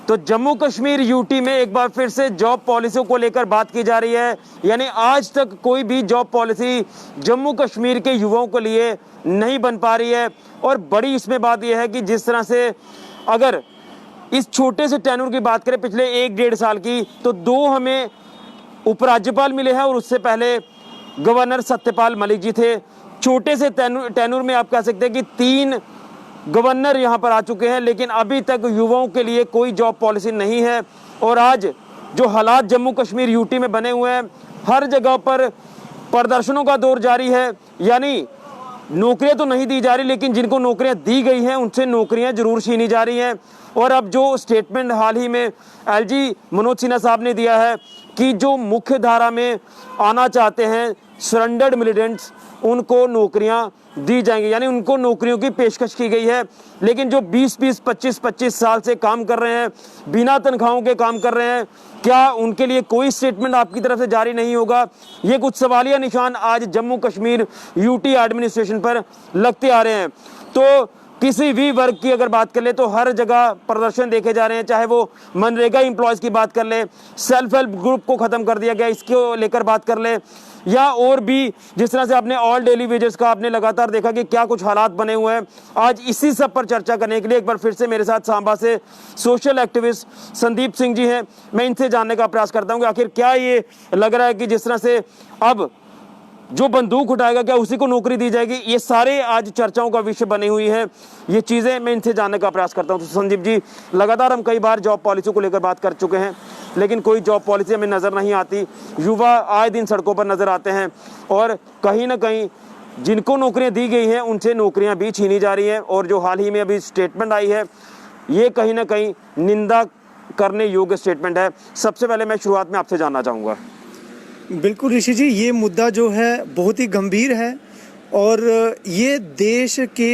तो जम्मू कश्मीर यूटी में एक बार फिर से जॉब पॉलिसियों को लेकर बात की जा रही है। यानी आज तक कोई भी जॉब पॉलिसी जम्मू कश्मीर के युवाओं के लिए नहीं बन पा रही है। और बड़ी इसमें बात यह है कि जिस तरह से अगर इस छोटे से टेन्योर की बात करें पिछले 1-1.5 साल की, तो 2 हमें उपराज्यपाल मिले हैं और उससे पहले गवर्नर सत्यपाल मलिक जी थे। छोटे से टेन्योर में आप कह सकते हैं कि 3 गवर्नर यहां पर आ चुके हैं, लेकिन अभी तक युवाओं के लिए कोई जॉब पॉलिसी नहीं है। और आज जो हालात जम्मू कश्मीर यूटी में बने हुए हैं, हर जगह पर प्रदर्शनों का दौर जारी है। यानी नौकरियां तो नहीं दी जा रही, लेकिन जिनको नौकरियां दी गई हैं उनसे नौकरियां जरूर छीनी जा रही हैं। और अब जो स्टेटमेंट हाल ही में एलजी मनोज सिन्हा साहब ने दिया है कि जो मुख्य धारा में आना चाहते हैं सरेंडर्ड मिलिटेंट्स, उनको नौकरियां दी जाएंगी, यानी उनको नौकरियों की पेशकश की गई है। लेकिन जो 20-20, 25-25 साल से काम कर रहे हैं, बिना तनख्वाहों के काम कर रहे हैं, क्या उनके लिए कोई स्टेटमेंट आपकी तरफ से जारी नहीं होगा? ये कुछ सवालिया निशान आज जम्मू कश्मीर यूटी एडमिनिस्ट्रेशन पर लगते आ रहे हैं। तो किसी भी वर्ग की अगर बात कर ले तो हर जगह प्रदर्शन देखे जा रहे हैं, चाहे वो मनरेगा एम्प्लॉयज़ की बात कर ले, सेल्फ हेल्प ग्रुप को ख़त्म कर दिया गया इसको लेकर बात कर ले, या और भी जिस तरह से आपने ऑल डेली वेजेस का आपने लगातार देखा कि क्या कुछ हालात बने हुए हैं। आज इसी सब पर चर्चा करने के लिए एक बार फिर से मेरे साथ सांबा से सोशल एक्टिविस्ट संदीप सिंह जी हैं। मैं इनसे जानने का प्रयास करता हूँ कि आखिर क्या ये लग रहा है कि जिस तरह से अब जो बंदूक उठाएगा क्या उसी को नौकरी दी जाएगी? ये सारे आज चर्चाओं का विषय बनी हुई है। ये चीज़ें मैं इनसे जानने का प्रयास करता हूँ। तो संदीप जी, लगातार हम कई बार जॉब पॉलिसी को लेकर बात कर चुके हैं, लेकिन कोई जॉब पॉलिसी हमें नज़र नहीं आती। युवा आए दिन सड़कों पर नज़र आते हैं और कहीं ना कहीं जिनको नौकरियां दी गई हैं उनसे नौकरियां भी छीनी जा रही हैं। और जो हाल ही में अभी स्टेटमेंट आई है, ये कहीं ना कहीं निंदा करने योग्य स्टेटमेंट है। सबसे पहले मैं शुरुआत में आपसे जानना चाहूँगा। बिल्कुल ऋषि जी, ये मुद्दा जो है बहुत ही गंभीर है और ये देश के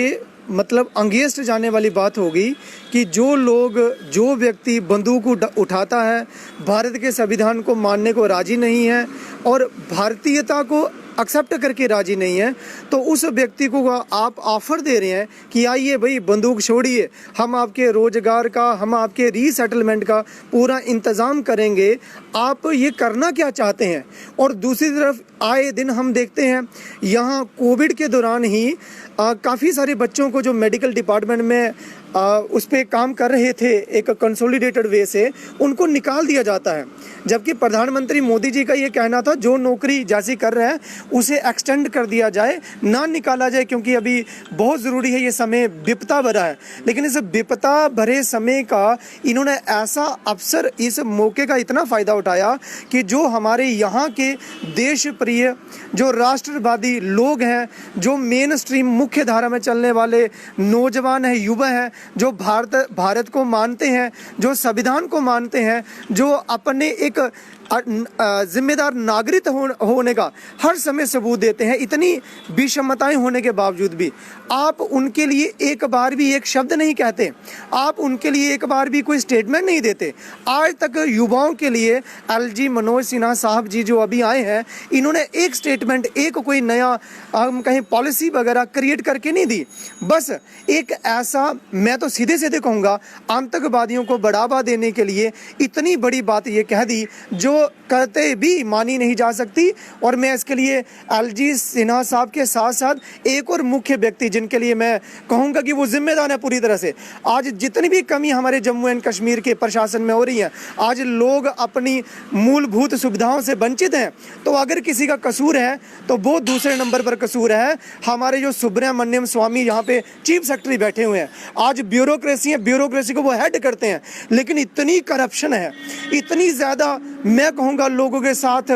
मतलब अंगेस्ट जाने वाली बात होगी कि जो व्यक्ति बंदूक उठाता है, भारत के संविधान को मानने को राजी नहीं है और भारतीयता को एक्सेप्ट करके राजी नहीं है, तो उस व्यक्ति को आप ऑफर दे रहे हैं कि आइए भाई बंदूक छोड़िए, हम आपके रोजगार का, हम आपके रीसेटलमेंट का पूरा इंतज़ाम करेंगे। आप ये करना क्या चाहते हैं? और दूसरी तरफ आए दिन हम देखते हैं यहाँ कोविड के दौरान ही काफ़ी सारे बच्चों को जो मेडिकल डिपार्टमेंट में उस पर काम कर रहे थे एक कंसोलिडेटेड वे से, उनको निकाल दिया जाता है। जबकि प्रधानमंत्री मोदी जी का ये कहना था जो नौकरी जैसी कर रहे हैं उसे एक्सटेंड कर दिया जाए, ना निकाला जाए, क्योंकि अभी बहुत ज़रूरी है, ये समय विपता भरा है। लेकिन इस विपता भरे समय का इन्होंने ऐसा अवसर, इस मौके का इतना फ़ायदा उठाया कि जो हमारे यहाँ के देश प्रिय जो राष्ट्रवादी लोग हैं, जो मेन स्ट्रीम मुख्य धारा में चलने वाले नौजवान हैं, युवा हैं, जो भारत को मानते हैं, जो संविधान को मानते हैं, जो अपने एक जिम्मेदार नागरिक होने का हर समय सबूत देते हैं, इतनी विषमताएं होने के बावजूद भी आप उनके लिए एक बार भी एक शब्द नहीं कहते, आप उनके लिए एक बार भी कोई स्टेटमेंट नहीं देते। आज तक युवाओं के लिए एलजी मनोज सिन्हा साहब जी जो अभी आए हैं, इन्होंने एक स्टेटमेंट, एक कोई नया हम कहीं पॉलिसी वगैरह क्रिएट करके नहीं दी। बस एक ऐसा, मैं तो सीधे सीधे कहूँगा, आतंकवादियों को बढ़ावा देने के लिए इतनी बड़ी बात ये कह दी जो कहते भी मानी नहीं जा सकती। और मैं इसके लिए एलजी सिन्हा साहब के साथ साथ एक और मुख्य व्यक्ति जिनके लिए मैं कहूँगा कि वो जिम्मेदार है पूरी तरह से। आज जितनी भी कमी हमारे जम्मू एंड कश्मीर के प्रशासन में हो रही है, आज लोग अपनी मूलभूत सुविधाओं से वंचित हैं, तो अगर किसी का कसूर है तो वो दूसरे नंबर पर कसूर है हमारे जो सुब्रमण्यम स्वामी यहाँ पे चीफ सेक्रेटरी बैठे हुए हैं। आज ब्यूरोक्रेसी है, ब्यूरोक्रेसी को वो हेड करते हैं, लेकिन इतनी करप्शन है, इतनी ज़्यादा मैं कहूँगा लोगों के साथ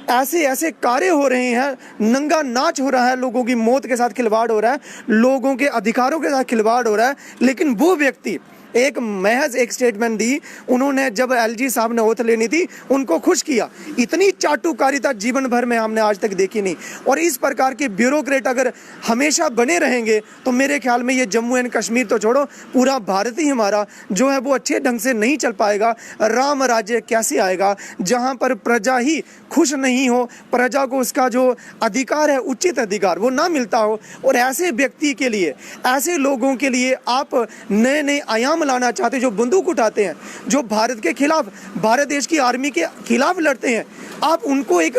ऐसे ऐसे कार्य हो रहे हैं, नंगा नाच हो रहा है, लोगों की मौत के साथ खिलवाड़ हो रहा है, लोगों के अधिकारों के साथ खिलवाड़ हो रहा है। लेकिन वो व्यक्ति एक महज एक स्टेटमेंट दी, उन्होंने जब एलजी साहब ने ओथ लेनी थी उनको खुश किया। इतनी चाटुकारिता जीवन भर में हमने आज तक देखी नहीं। और इस प्रकार के ब्यूरोक्रेट अगर हमेशा बने रहेंगे तो मेरे ख्याल में ये जम्मू एंड कश्मीर तो छोड़ो, पूरा भारत ही हमारा जो है वो अच्छे ढंग से नहीं चल पाएगा। राम राज्य कैसे आएगा जहाँ पर प्रजा ही खुश नहीं हो, प्रजा को उसका जो अधिकार है, उचित अधिकार, वो ना मिलता हो। और ऐसे व्यक्ति के लिए, ऐसे लोगों के लिए आप नए नए आयाम लाना चाहते, जो बंदूक उठाते हैं, जो भारत के खिलाफ, भारत देश की आर्मी के खिलाफ लड़ते हैं, आप उनको एक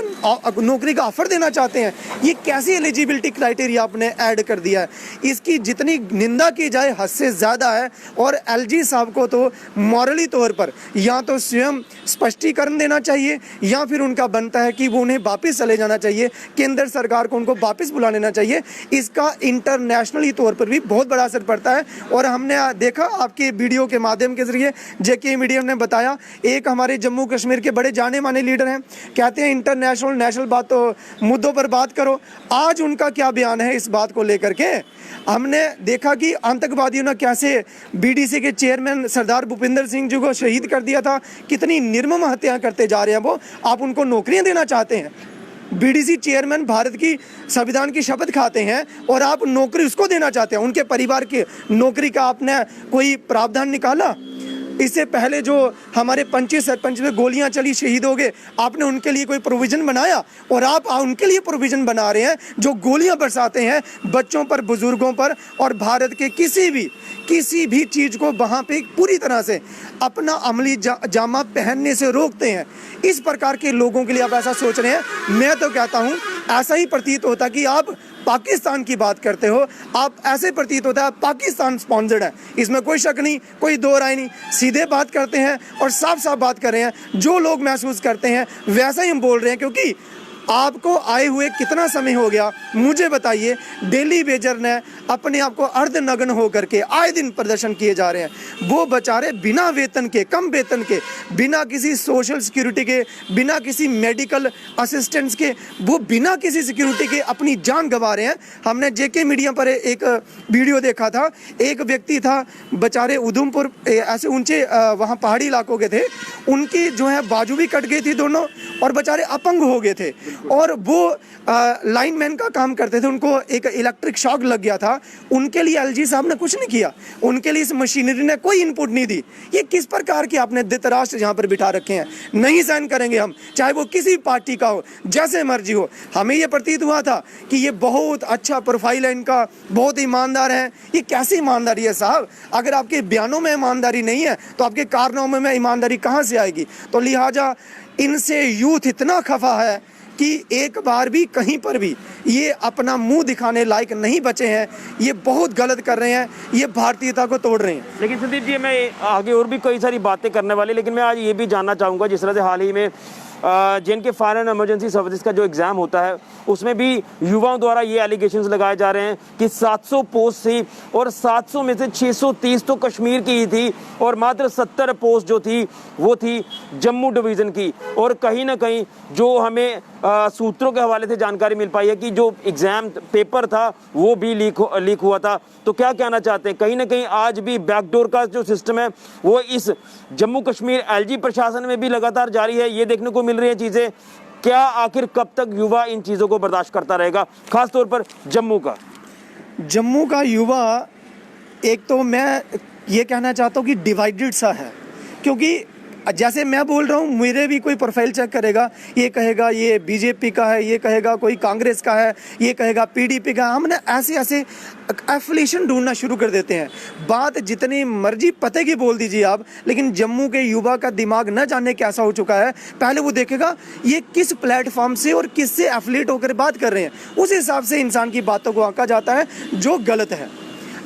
नौकरी का ऑफर देना चाहते हैं। ये कैसी एलिजिबिलिटी क्राइटेरिया आपने ऐड कर दिया है? इसकी जितनी निंदा की जाए हद से ज़्यादा है। और एलजी साहब को तो मॉरली तौर पर या तो स्वयं स्पष्टीकरण देना चाहिए या फिर उनका बनता है कि वो उन्हें वापस चले जाना चाहिए, केंद्र सरकार को उनको वापस बुला लेना चाहिए। इसका इंटरनेशनली तौर पर भी बहुत बड़ा असर पड़ता है। और हमने देखा आपके वीडियो के माध्यम के जरिए, जेके मीडिया ने बताया, एक हमारे जम्मू कश्मीर के बड़े जाने माने लीडर हैं, कहते हैं इंटरनेशनल नेशनल मुद्दों पर बात करो। आज उनका क्या बयान है इस बात को लेकर के? हमने देखा कि आतंकवादियों ने कैसे बीडीसी के चेयरमैन सरदार भूपिंदर सिंह जी को शहीद कर दिया था, कितनी निर्मम हत्या करते जा रहे हैं वो। आप उनको नौकरियां देना चाहते हैं? बीडीसी चेयरमैन भारत की संविधान की शपथ खाते हैं और आप नौकरी उसको देना चाहते हैं? उनके परिवार की नौकरी का आपने कोई प्रावधान निकाला? इससे पहले जो हमारे पंच सरपंच में गोलियां चली, शहीद हो गए, आपने उनके लिए कोई प्रोविज़न बनाया? और आप उनके लिए प्रोविज़न बना रहे हैं जो गोलियां बरसाते हैं बच्चों पर, बुजुर्गों पर, और भारत के किसी भी चीज़ को वहाँ पे पूरी तरह से अपना अमली जामा पहनने से रोकते हैं। इस प्रकार के लोगों के लिए आप ऐसा सोच रहे हैं। मैं तो कहता हूँ ऐसा ही प्रतीत होता कि आप पाकिस्तान की बात करते हो, आप ऐसे प्रतीत होता है पाकिस्तान स्पॉन्सर्ड है। इसमें कोई शक नहीं, कोई दो राय नहीं। सीधे बात करते हैं और साफ साफ बात कर रहे हैं। जो लोग महसूस करते हैं वैसा ही हम बोल रहे हैं, क्योंकि आपको आए हुए कितना समय हो गया मुझे बताइए। डेली वेजर ने अपने आप को अर्धनग्न होकर के आए दिन प्रदर्शन किए जा रहे हैं। वो बेचारे बिना वेतन के, कम वेतन के, बिना किसी सोशल सिक्योरिटी के, बिना किसी मेडिकल असिस्टेंस के, वो बिना किसी सिक्योरिटी के अपनी जान गंवा रहे हैं। हमने जेके मीडिया पर एक वीडियो देखा था, एक व्यक्ति था बेचारे उधमपुर, ऐसे ऊंचे वहाँ पहाड़ी इलाकों के थे, उनकी जो है बाजू भी कट गई थी दोनों, और बेचारे अपंग हो गए थे। और वो लाइनमैन का काम करते थे, उनको एक इलेक्ट्रिक शॉक लग गया था। उनके लिए एलजी साहब ने कुछ नहीं किया, उनके लिए इस मशीनरी ने कोई इनपुट नहीं दी। ये किस प्रकार की आपने धृतराष्ट्र यहाँ पर बिठा रखे हैं? नहीं सहन करेंगे हम, चाहे वो किसी पार्टी का हो, जैसे मर्जी हो। हमें ये प्रतीत हुआ था कि ये बहुत अच्छा प्रोफाइल है इनका, बहुत ईमानदार है। ये कैसी ईमानदारी है साहब? अगर आपके बयानों में ईमानदारी नहीं है तो आपके कारनामों में ईमानदारी कहाँ से आएगी? तो लिहाजा इनसे यूथ इतना खफा है कि एक बार भी कहीं पर भी ये अपना मुंह दिखाने लायक नहीं बचे हैं। ये बहुत गलत कर रहे हैं, ये भारतीयता को तोड़ रहे हैं। लेकिन संदीप जी, मैं आगे और भी कई सारी बातें करने वाले, लेकिन मैं आज ये भी जानना चाहूँगा, जिस तरह से हाल ही में JNK fire and emergency services का जो एग्ज़ाम होता है उसमें भी युवाओं द्वारा ये एलिगेशंस लगाए जा रहे हैं कि 700 पोस्ट थी और 700 में से 630 तो कश्मीर की ही थी और मात्र 70 पोस्ट जो थी वो थी जम्मू डिवीज़न की। और कहीं ना कहीं जो हमें सूत्रों के हवाले से जानकारी मिल पाई है कि जो एग्ज़ाम पेपर था वो भी लीक हुआ था। तो क्या कहना चाहते हैं? कहीं ना कहीं आज भी बैकडोर का जो सिस्टम है वो इस जम्मू कश्मीर LG प्रशासन में भी लगातार जारी है, ये देखने को मिल रही है चीज़ें। क्या आखिर कब तक युवा इन चीज़ों को बर्दाश्त करता रहेगा, खास तौर पर जम्मू का युवा? एक तो मैं ये कहना चाहता हूँ कि डिवाइडेड सा है, क्योंकि जैसे मैं बोल रहा हूँ, मेरे भी कोई प्रोफाइल चेक करेगा, ये कहेगा ये बीजेपी का है, ये कहेगा कोई कांग्रेस का है, ये कहेगा PDP का। हमने ऐसे एफिलिएशन ढूंढना शुरू कर देते हैं। बात जितनी मर्जी पते की बोल दीजिए आप, लेकिन जम्मू के युवा का दिमाग न जाने कैसा हो चुका है। पहले वो देखेगा ये किस प्लेटफॉर्म से और किससे एफिलिएट होकर बात कर रहे हैं, उस हिसाब से इंसान की बातों को आंका जाता है, जो गलत है।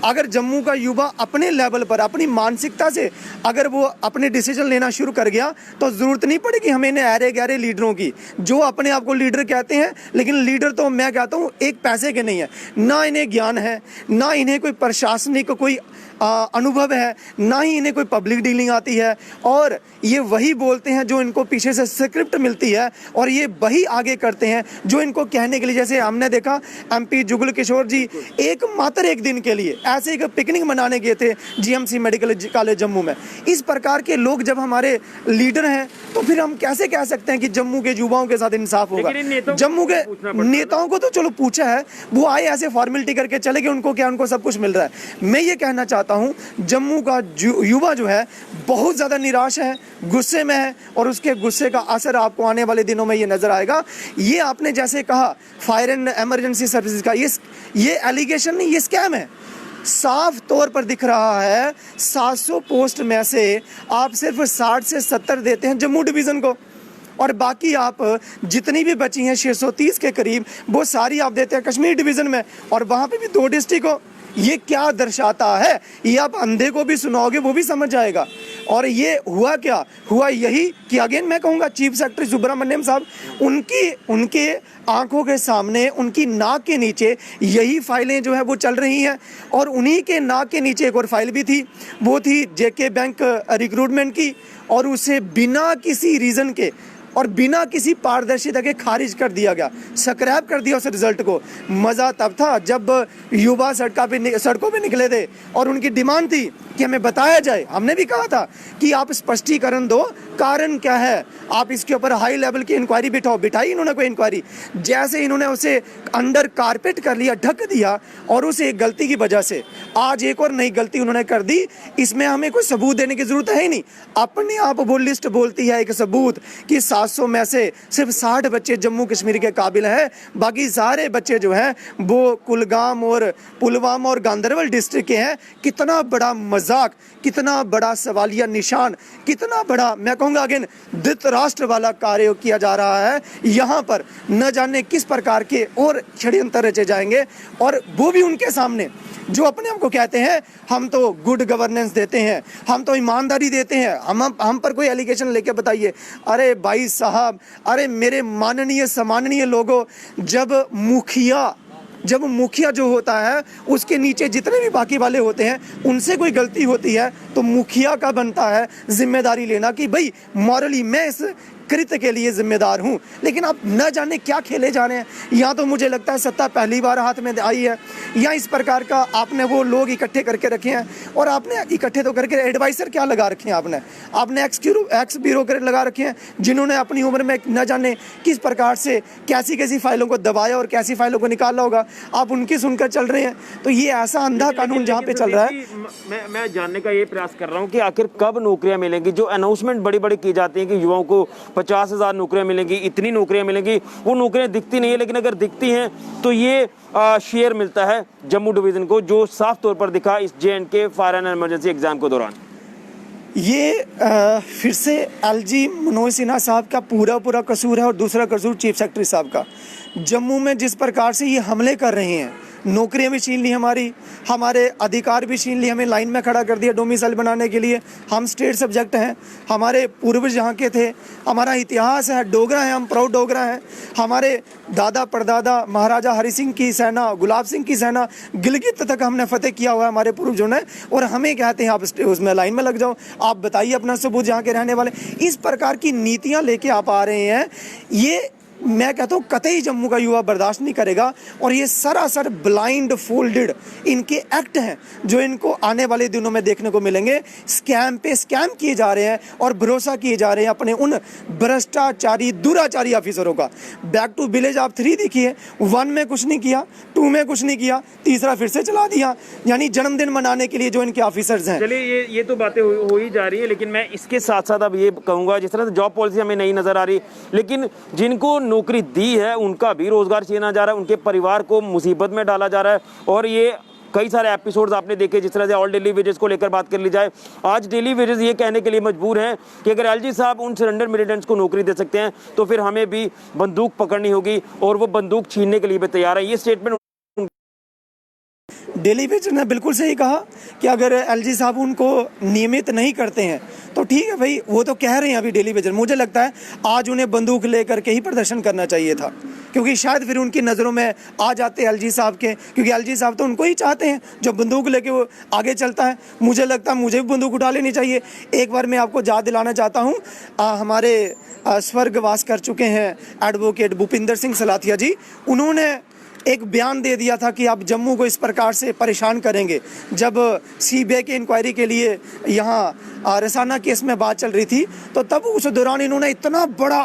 अगर जम्मू का युवा अपने लेवल पर, अपनी मानसिकता से अगर वो अपने डिसीजन लेना शुरू कर गया तो ज़रूरत नहीं पड़ेगी हमें इन्हें ऐरे गहरे लीडरों की, जो अपने आप को लीडर कहते हैं, लेकिन लीडर तो मैं कहता हूँ एक पैसे के नहीं है। ना इन्हें ज्ञान है, ना इन्हें कोई प्रशासनिक कोई अनुभव है, ना ही इन्हें कोई पब्लिक डीलिंग आती है, और ये वही बोलते हैं जो इनको पीछे से स्क्रिप्ट मिलती है, और ये वही आगे करते हैं जो इनको कहने के लिए। जैसे हमने देखा MP जुगल किशोर जी मात्र एक दिन के लिए ऐसे एक पिकनिक मनाने गए थे GMC मेडिकल कॉलेज जम्मू में। इस प्रकार के लोग जब हमारे लीडर हैं तो फिर हम कैसे कह सकते हैं कि जम्मू के युवाओं के साथ इंसाफ होगा? जम्मू के नेताओं को तो चलो पूछा है, वो आए ऐसे फॉर्मेलिटी करके चले गए, उनको क्या, उनको सब कुछ मिल रहा है। मैं ये कहना चाहता हूं जम्मू का युवा जो है बहुत ज्यादा निराश है, गुस्से में है, और उसके गुस्से का असर आपको आने वाले दिनों में ये नजर आएगा। ये आपने जैसे कहा फायर एंड इमरजेंसी सर्विसेज का, ये एलिगेशन नहीं, ये स्कैम है। साफ तौर पर दिख रहा है 700 पोस्ट में से आप सिर्फ 60 से 70 देते हैं जम्मू डिवीज़न को, और बाकी आप जितनी भी बची हैं 630 के करीब वो सारी आप देते हैं कश्मीर डिवीज़न में, और वहाँ पे भी 2 डिस्ट्रिक्ट को। ये क्या दर्शाता है? ये आप अंधे को भी सुनाओगे वो भी समझ जाएगा। और ये हुआ क्या? हुआ यही कि अगेन मैं कहूँगा चीफ सेक्रेटरी सुब्रमण्यम साहब, उनके आंखों के सामने, उनकी नाक के नीचे यही फाइलें जो है वो चल रही हैं, और उन्हीं के नाक के नीचे एक और फाइल भी थी, वो थी जेके बैंक रिक्रूटमेंट की, और उसे बिना किसी रीज़न के और बिना किसी पारदर्शिता के खारिज कर दिया गया, स्क्रैप कर दिया उस रिजल्ट को। मज़ा तब था जब युवा सड़कों पे निकले थे और उनकी डिमांड थी कि हमें बताया जाए। हमने भी कहा था कि आप स्पष्टीकरण दो, कारण क्या है, आप इसके ऊपर हाई लेवल की इंक्वायरी बिठाई इन्होंने कोई इंक्वायरी। जैसे इन्होंने उसे अंडर कारपेट कर लिया, ढक दिया, और उस एक गलती की वजह से आज एक और नई गलती उन्होंने कर दी। इसमें हमें कोई सबूत देने की जरूरत है ही नहीं, अपने आप वो लिस्ट बोलती है एक सबूत कि 700 में से सिर्फ 60 बच्चे जम्मू कश्मीर के काबिल हैं, बाकी सारे बच्चे जो हैं वो कुलगाम और पुलवामा और गांदरबल डिस्ट्रिक्ट के हैं। कितना बड़ा मजाक, कितना बड़ा सवालिया निशान, कितना बड़ा मैं कहूँगा अगेन धृतराष्ट्र वाला कार्य किया जा रहा है यहाँ पर। न जाने किस प्रकार के और षड्यंत्र रचे जाएंगे, और वो भी उनके सामने जो अपने आप को कहते हैं हम तो गुड गवर्नेंस देते हैं, हम तो ईमानदारी देते हैं, हम पर कोई एलिगेशन लेके बताइए। अरे भाई साहब, अरे मेरे माननीय सम्माननीय लोगों, जब मुखिया जो होता है उसके नीचे जितने भी बाकी वाले होते हैं उनसे कोई गलती होती है तो मुखिया का बनता है जिम्मेदारी लेना कि भाई मॉरली मैं इस कृत्य के लिए जिम्मेदार हूँ। लेकिन आप न जाने क्या खेले जा रहे हैं। यहाँ तो मुझे लगता है सत्ता पहली बार हाथ में आई है, या इस प्रकार का आपने वो लोग इकट्ठे करके रखे हैं, और आपने इकट्ठे तो करके एडवाइसर क्या लगा रखे हैं, आपने एक्स ब्यूरोक्रेट लगा रखे हैं जिन्होंने अपनी उम्र में न जाने किस प्रकार से कैसी फाइलों को दबाया और कैसी फाइलों को निकाला होगा, आप उनकी सुनकर चल रहे हैं। तो ये ऐसा अंधा कानून जहाँ पे चल रहा है। मैं जानने का ये प्रयास कर रहा हूँ कि आखिर कब नौकरियां मिलेंगी। जो अनाउंसमेंट बड़ी बड़ी की जाती है कि युवाओं को 50,000 नौकरियां मिलेंगी, इतनी नौकरियां मिलेंगी, वो नौकरियां दिखती नहीं है। लेकिन अगर दिखती हैं तो ये शेयर मिलता है जम्मू डिवीजन को, जो साफ तौर पर दिखा इस J&K fire and emergency exam के दौरान। ये फिर से LG मनोज सिन्हा साहब का पूरा कसूर है, और दूसरा कसूर चीफ सेक्रेटरी साहब का। जम्मू में जिस प्रकार से ये हमले कर रहे हैं, नौकरियां भी छीन ली हमारे अधिकार भी छीन लिए, हमें लाइन में खड़ा कर दिया डोमिसाइल बनाने के लिए। हम स्टेट सब्जेक्ट हैं, हमारे पूर्वज यहाँ के थे, हमारा इतिहास है, डोगरा है, हम प्राउड डोगरा हैं। हमारे दादा परदादा महाराजा हरि सिंह की सेना, गुलाब सिंह की सेना, गिलगित तक हमने फतेह किया हुआ है हमारे पूर्वजों ने, और हमें कहते हैं आप उसमें लाइन में लग जाओ, आप बताइए अपना सबूत यहाँ के रहने वाले। इस प्रकार की नीतियाँ लेके आप आ रहे हैं, ये मैं कहता हूँ कतई जम्मू का युवा बर्दाश्त नहीं करेगा। और ये सरासर ब्लाइंड फोल्डेड इनके एक्ट हैं जो इनको आने वाले दिनों में देखने को मिलेंगे। स्कैम पे स्कैम किए जा रहे हैं और भरोसा किए जा रहे हैं अपने उन भ्रष्टाचारी दुराचारी ऑफिसरों का। बैक टू विलेज आप 3 देखिए, 1 में कुछ नहीं किया, 2 में कुछ नहीं किया, तीसरा फिर से चला दिया, यानी जन्मदिन मनाने के लिए जो इनके ऑफिसर्स हैं। चलिए ये तो बातें हो ही जा रही है, लेकिन मैं इसके साथ साथ अब ये कहूँगा, जिस तरह से जॉब पॉलिसी हमें नहीं नजर आ रही, लेकिन जिनको नौकरी दी है उनका भी रोजगार छीना जा रहा है, उनके परिवार को मुसीबत में डाला जा रहा है। और ये कई सारे एपिसोड्स आपने देखे, जिस तरह से ऑल डेली वेजेस को लेकर बात कर ली जाए। आज डेली वेजेस ये कहने के लिए मजबूर हैं कि अगर LG साहब उन सरेंडर मिलिटेंट्स को नौकरी दे सकते हैं तो फिर हमें भी बंदूक पकड़नी होगी, और वो बंदूक छीनने के लिए भी तैयार है। ये स्टेटमेंट डेली वेजेस ने बिल्कुल सही कहा कि अगर LG साहब उनको नियमित नहीं करते हैं तो ठीक है भाई, वो तो कह रहे हैं अभी डेली वेजेस। मुझे लगता है आज उन्हें बंदूक लेकर के ही प्रदर्शन करना चाहिए था, क्योंकि शायद फिर उनकी नज़रों में आ जाते LG साहब के, क्योंकि LG साहब तो उनको ही चाहते हैं जो बंदूक लेके वो आगे चलता है। मुझे लगता है मुझे भी बंदूक उठा लेनी चाहिए। एक बार मैं आपको याद दिलाना चाहता हूँ, हमारे स्वर्गवास कर चुके हैं एडवोकेट भूपिंदर सिंह सलाथिया जी, उन्होंने एक बयान दे दिया था कि आप जम्मू को इस प्रकार से परेशान करेंगे। जब CBI की इंक्वायरी के लिए यहाँ रसाना केस में बात चल रही थी, तो तब उस दौरान इन्होंने इतना बड़ा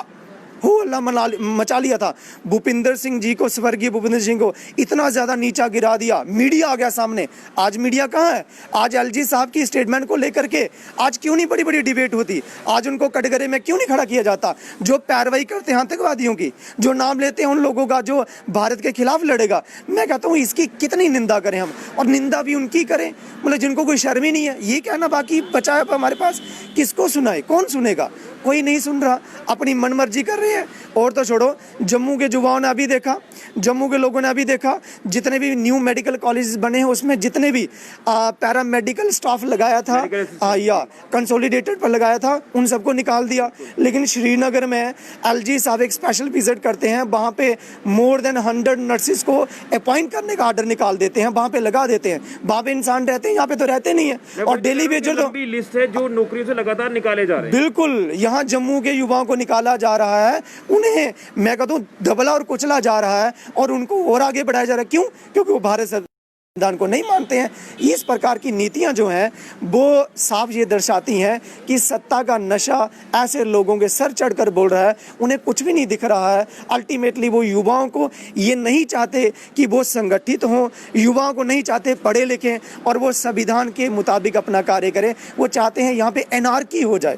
हो अल्लाह मचा लिया था। भूपिंदर सिंह जी को, स्वर्गीय भूपिंदर सिंह को इतना ज़्यादा नीचा गिरा दिया, मीडिया आ गया सामने। आज मीडिया कहाँ है? आज एलजी साहब की स्टेटमेंट को लेकर के आज क्यों नहीं बड़ी बड़ी डिबेट होती? आज उनको कटघरे में क्यों नहीं खड़ा किया जाता? जो पैरवाई करते हैं आतंकवादियों की, जो नाम लेते हैं उन लोगों का जो भारत के खिलाफ लड़ेगा, मैं कहता हूँ इसकी कितनी निंदा करें हम, और निंदा भी उनकी करें मतलब जिनको कोई शर्म ही नहीं है। ये कहना बाकी बचा है हमारे पास, किसको सुनाए? कौन सुनेगा? कोई नहीं सुन रहा, अपनी मनमर्जी कर रहे हैं। और तो छोड़ो, जम्मू के युवाओं ने अभी देखा, जम्मू के लोगों ने अभी देखा, जितने भी न्यू मेडिकल कॉलेजेस बने हैं उसमें जितने भी पैरा मेडिकल स्टाफ लगाया था या कंसोलिडेटेड पर लगाया था, उन सबको निकाल दिया। लेकिन श्रीनगर में एलजी साहब एक स्पेशल विजिट करते हैं, वहाँ पे मोर देन 100 नर्सिस को अपॉइंट करने का आर्डर निकाल देते हैं, वहाँ पे लगा देते हैं। वहाँ पे इंसान रहते हैं, यहाँ पे तो रहते नहीं है। और डेली वेजर तो लिस्ट है जो नौकरियों से लगातार निकाले जा रहे हैं। बिल्कुल, यहाँ जम्मू के युवाओं को निकाला जा रहा है, उन्हें मैं कहता हूँ दबला और कुचला जा रहा है, और उनको और आगे बढ़ाया जा रहा है। क्यों? क्योंकि वो भारत संविधान को नहीं मानते हैं। इस प्रकार की नीतियां जो हैं वो साफ ये दर्शाती हैं कि सत्ता का नशा ऐसे लोगों के सर चढ़कर बोल रहा है, उन्हें कुछ भी नहीं दिख रहा है। अल्टीमेटली वो युवाओं को ये नहीं चाहते कि वो संगठित हों, युवाओं को नहीं चाहते पढ़े लिखें और वो संविधान के मुताबिक अपना कार्य करें। वो चाहते हैं यहाँ पे एनार्की हो जाए।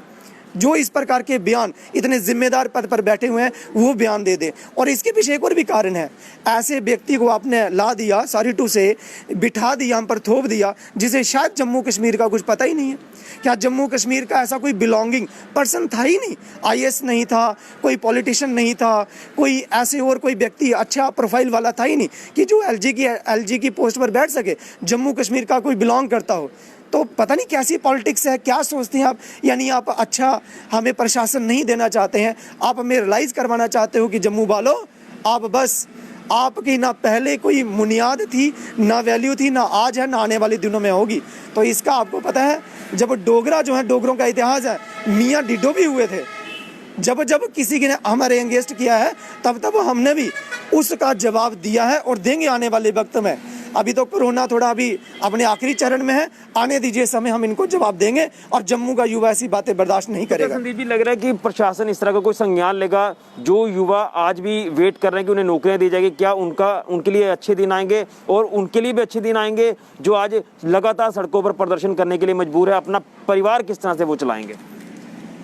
जो इस प्रकार के बयान इतने जिम्मेदार पद पर बैठे हुए हैं वो बयान दे दे। और इसके पीछे एक और भी कारण है, ऐसे व्यक्ति को आपने ला दिया, सॉरी टू से बिठा दिया, हम पर थोप दिया, जिसे शायद जम्मू कश्मीर का कुछ पता ही नहीं है। क्या जम्मू कश्मीर का ऐसा कोई बिलोंगिंग पर्सन था ही नहीं? आईएएस नहीं था, कोई पॉलिटिशियन नहीं था, कोई ऐसे और कोई व्यक्ति अच्छा प्रोफाइल वाला था ही नहीं कि जो एलजी की पोस्ट पर बैठ सके, जम्मू कश्मीर का कोई बिलोंग करता हो। तो पता नहीं कैसी पॉलिटिक्स है, क्या सोचते हैं आप? यानी आप अच्छा हमें प्रशासन नहीं देना चाहते हैं, आप हमें रियलाइज़ करवाना चाहते हो कि जम्मू वालों, आप बस, आपकी ना पहले कोई बुनियाद थी, ना वैल्यू थी, ना आज है, ना आने वाले दिनों में होगी। तो इसका आपको पता है, जब डोगरा जो है, डोगरों का इतिहास है, मियाँ डिडो भी हुए थे। जब जब किसी ने हमारे एंगेस्ट किया है, तब तब हमने भी उसका जवाब दिया है और देंगे आने वाले वक्त में। अभी तो कोरोना थोड़ा अभी अपने आखिरी चरण में है, आने दीजिए समय, हम इनको जवाब देंगे और जम्मू का युवा ऐसी बातें बर्दाश्त नहीं करेगा। संदीप जी, लग रहा है कि प्रशासन इस तरह का कोई संज्ञान लेगा? जो युवा आज भी वेट कर रहे हैं कि उन्हें नौकरियां दी जाएगी, क्या उनके लिए अच्छे दिन आएंगे? और उनके लिए भी अच्छे दिन आएंगे जो आज लगातार सड़कों पर प्रदर्शन करने के लिए मजबूर है? अपना परिवार किस तरह से वो चलाएंगे?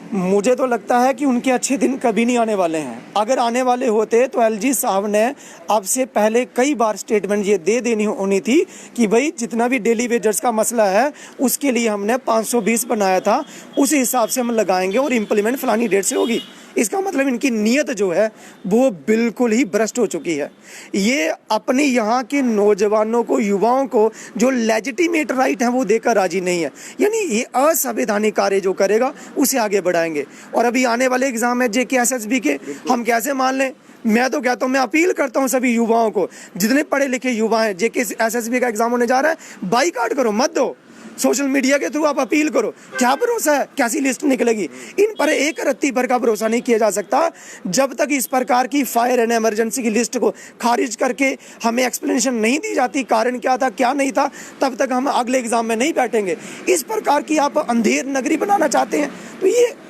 मुझे तो लगता है कि उनके अच्छे दिन कभी नहीं आने वाले हैं। अगर आने वाले होते तो एलजी साहब ने अब से पहले कई बार स्टेटमेंट ये दे देनी होनी थी कि भाई जितना भी डेली वेजर्स का मसला है उसके लिए हमने 520 बनाया था, उसी हिसाब से हम लगाएंगे और इम्प्लीमेंट फलानी डेट से होगी। इसका मतलब इनकी नीयत जो है वो बिल्कुल ही भ्रष्ट हो चुकी है। ये अपने यहाँ के नौजवानों को, युवाओं को जो लेजिटिमेट राइट है वो देकर राजी नहीं है। यानी ये असंवैधानिक कार्य जो करेगा उसे आगे बढ़ाएंगे। और अभी आने वाले एग्जाम है जेके एसएसबी के, हम कैसे मान लें? मैं तो कहता हूँ, मैं अपील करता हूँ सभी युवाओं को, जितने पढ़े लिखे युवा हैं, जेके एसएसबी का एग्जाम होने जा रहा है, बाईकाट करो, मत दो। सोशल मीडिया के थ्रू आप अपील करो। क्या भरोसा है कैसी लिस्ट निकलेगी? इन पर एक रत्ती भर का भरोसा नहीं किया जा सकता। जब तक इस प्रकार की फायर एंड इमरजेंसी की लिस्ट को खारिज करके हमें एक्सप्लेनेशन नहीं दी जाती, कारण क्या था क्या नहीं था, तब तक हम अगले एग्जाम में नहीं बैठेंगे। इस प्रकार की आप अंधेर नगरी बनाना चाहते हैं तो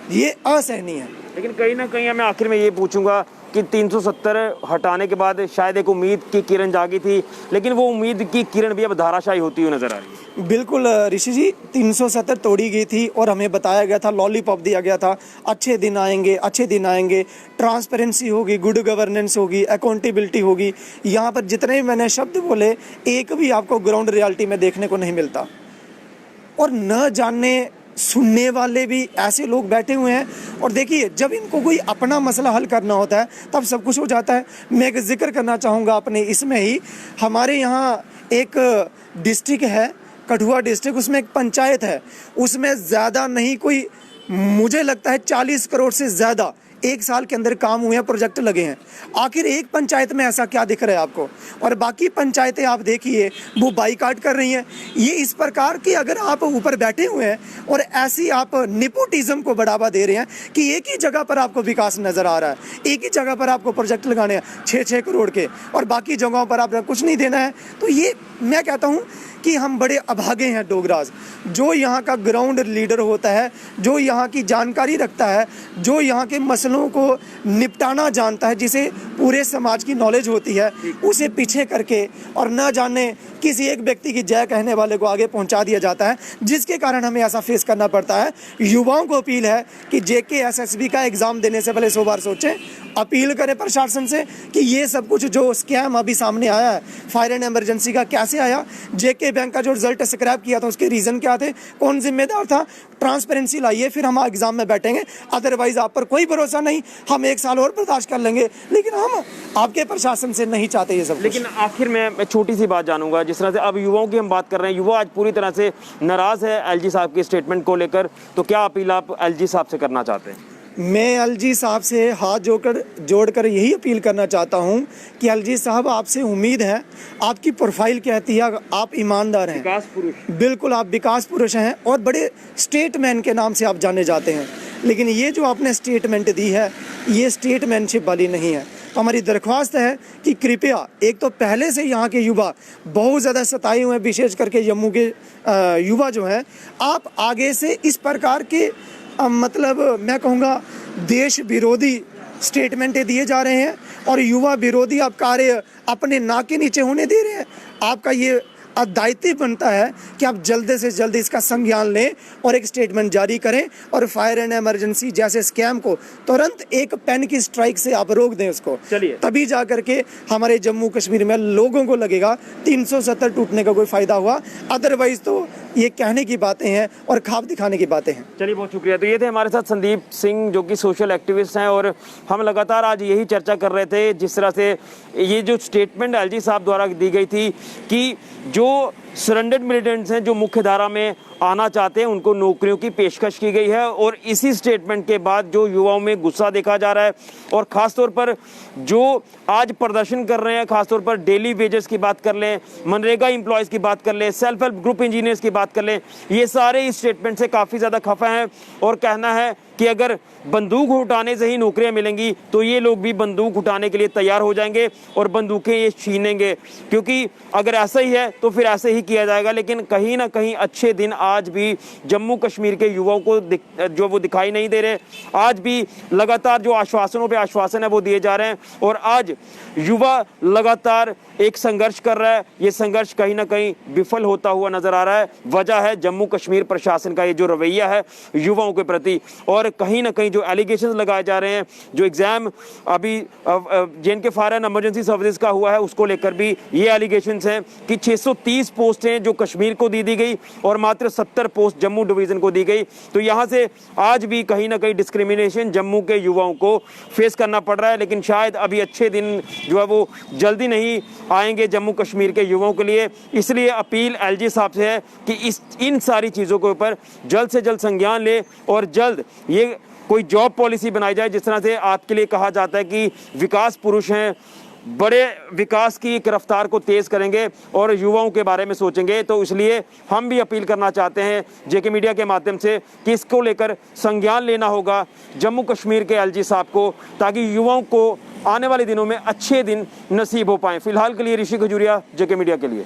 ये असहनीय है। लेकिन कहीं ना कहीं मैं आखिर में ये पूछूंगा कि 370 हटाने के बाद शायद एक उम्मीद की किरण जागी थी, लेकिन वो उम्मीद की किरण भी अब धाराशायी होती हुई नजर आ रही है। बिल्कुल ऋषि जी, 370 तोड़ी गई थी और हमें बताया गया था, लॉलीपॉप दिया गया था, अच्छे दिन आएंगे, अच्छे दिन आएंगे, ट्रांसपेरेंसी होगी, गुड गवर्नेंस होगी, अकाउंटेबिलिटी होगी। यहाँ पर जितने भी मैंने शब्द बोले, एक भी आपको ग्राउंड रियलिटी में देखने को नहीं मिलता। और न जानने सुनने वाले भी ऐसे लोग बैठे हुए हैं। और देखिए, जब इनको कोई अपना मसला हल करना होता है तब सब कुछ हो जाता है। मैं एक जिक्र करना चाहूँगा अपने इसमें ही, हमारे यहाँ एक डिस्ट्रिक्ट है, कठुआ डिस्ट्रिक्ट, उसमें एक पंचायत है, उसमें ज़्यादा नहीं कोई, मुझे लगता है 40 करोड़ से ज़्यादा एक साल के अंदर काम हुए हैं, प्रोजेक्ट लगे हैं। आखिर एक पंचायत में ऐसा क्या दिख रहा है आपको? और बाकी पंचायतें आप देखिए वो बाईकाट कर रही हैं। ये इस प्रकार की, अगर आप ऊपर बैठे हुए हैं और ऐसी आप नेपोटिज्म को बढ़ावा दे रहे हैं कि एक ही जगह पर आपको विकास नज़र आ रहा है, एक ही जगह पर आपको प्रोजेक्ट लगाने हैं 6-6 करोड़ के, और बाकी जगहों पर आपको कुछ नहीं देना है, तो ये मैं कहता हूँ कि हम बड़े अभागे हैं डोगराज। जो यहाँ का ग्राउंड लीडर होता है, जो यहाँ की जानकारी रखता है, जो यहाँ के मसलों को निपटाना जानता है, जिसे पूरे समाज की नॉलेज होती है, उसे पीछे करके और न जाने किसी एक व्यक्ति की जय कहने वाले को आगे पहुंचा दिया जाता है, जिसके कारण हमें ऐसा फेस करना पड़ता है। युवाओं को अपील है कि जेके एसएसबी का एग्जाम देने से पहले 100 बार सोचें। अपील करें प्रशासन से कि ये सब कुछ जो स्कैम अभी सामने आया है फायर एंड इमरजेंसी का, कैसे आया, जेके बैंक का जो रिजल्ट स्क्रैप किया था उसके रीज़न क्या थे, कौन जिम्मेदार था, ट्रांसपेरेंसी लाइए, फिर हम एग्जाम में बैठेंगे। अदरवाइज आप पर कोई भरोसा नहीं, हम 1 साल और बर्दाश्त कर लेंगे, लेकिन हम आपके प्रशासन से नहीं चाहते ये सब। लेकिन आखिर में मैं छोटी सी बात जानूंगा, जिस तरह से अब युवाओं की हम बात कर रहे हैं, युवा आज पूरी तरह से नाराज है एलजी साहब के स्टेटमेंट को लेकर, तो क्या अपील आप एलजी साहब से करना चाहते हैं? मैं एलजी साहब से हाथ जोड़कर यही अपील करना चाहता हूं कि एलजी साहब, आपसे उम्मीद है, आपकी प्रोफाइल कहती है आप ईमानदार हैं, विकास पुरुष, बिल्कुल आप विकास पुरुष हैं और बड़े स्टेटमैन के नाम से आप जाने जाते हैं, लेकिन ये जो आपने स्टेटमेंट दी है ये स्टेटमैनशिप वाली नहीं है। तो हमारी दरख्वास्त है कि कृपया, एक तो पहले से यहाँ के युवा बहुत ज़्यादा सताए हुए हैं, विशेष करके जम्मू के युवा जो हैं, आप आगे से इस प्रकार के मतलब मैं कहूँगा देश विरोधी स्टेटमेंटें दिए जा रहे हैं और युवा विरोधी आप कार्य अपने नाक के नीचे होने दे रहे हैं। आपका ये दायित्व बनता है कि आप जल्द से जल्द इसका संज्ञान लें और एक स्टेटमेंट जारी करें और फायर एंड इमरजेंसी जैसे स्कैम को तुरंत एक पेन की स्ट्राइक से आप रोक दें उसको। चलिए, तभी जा करके हमारे जम्मू कश्मीर में लोगों को लगेगा 370 टूटने का कोई फ़ायदा हुआ, अदरवाइज तो ये कहने की बातें हैं और ख्वाब दिखाने की बातें हैं। चलिए, बहुत शुक्रिया। तो ये थे हमारे साथ संदीप सिंह, जो कि सोशल एक्टिविस्ट हैं, और हम लगातार आज यही चर्चा कर रहे थे, जिस तरह से ये जो स्टेटमेंट एलजी साहब द्वारा दी गई थी कि जो सरेंडर्ड मिलिटेंट्स हैं, जो मुख्य धारा में आना चाहते हैं, उनको नौकरियों की पेशकश की गई है, और इसी स्टेटमेंट के बाद जो युवाओं में गुस्सा देखा जा रहा है, और ख़ासतौर पर जो आज प्रदर्शन कर रहे हैं, खासतौर पर डेली वेजेस की बात कर लें, मनरेगा एम्प्लॉयज़ की बात कर लें, सेल्फ हेल्प ग्रुप इंजीनियर्स की बात कर लें, ये सारे इस स्टेटमेंट से काफ़ी ज़्यादा खफा हैं और कहना है कि अगर बंदूक उठाने से ही नौकरियां मिलेंगी तो ये लोग भी बंदूक उठाने के लिए तैयार हो जाएंगे और बंदूकें ये छीनेंगे, क्योंकि अगर ऐसा ही है तो फिर ऐसे ही किया जाएगा। लेकिन कहीं ना कहीं अच्छे दिन आज भी जम्मू कश्मीर के युवाओं को जो वो दिखाई नहीं दे रहे। आज भी लगातार जो आश्वासनों पे आश्वासन है वो दिए जा रहे हैं और आज युवा लगातार एक संघर्ष कर रहा है। ये संघर्ष कहीं ना कहीं विफल होता हुआ नजर आ रहा है। वजह है जम्मू कश्मीर प्रशासन का ये जो रवैया है युवाओं के प्रति, और कहीं ना कहीं जो एलिगेशंस लगाए जा रहे हैं, जो एग्जाम अभी JNK fire and emergency services का हुआ है उसको लेकर भी ये एलिगेशंस हैं कि 630 पोस्टें जो कश्मीर को दी गई और मात्र 70 पोस्ट जम्मू डिवीजन को दी गई। तो यहाँ से आज भी कहीं ना कहीं डिस्क्रिमिनेशन जम्मू के युवाओं को फेस करना पड़ रहा है। लेकिन शायद अभी अच्छे दिन जो है वो जल्दी नहीं आएंगे जम्मू कश्मीर के युवाओं के लिए। इसलिए अपील एलजी साहब से है कि इन सारी चीज़ों के ऊपर जल्द से जल्द संज्ञान ले और जल्द ये कोई जॉब पॉलिसी बनाई जाए। जिस तरह से आपके लिए कहा जाता है कि विकास पुरुष हैं, बड़े विकास की एक रफ्तार को तेज़ करेंगे और युवाओं के बारे में सोचेंगे। तो इसलिए हम भी अपील करना चाहते हैं जेके मीडिया के माध्यम से कि इसको लेकर संज्ञान लेना होगा जम्मू कश्मीर के एलजी साहब को, ताकि युवाओं को आने वाले दिनों में अच्छे दिन नसीब हो पाएँ। फिलहाल के लिए ऋषि खजूरिया, जेके मीडिया के लिए।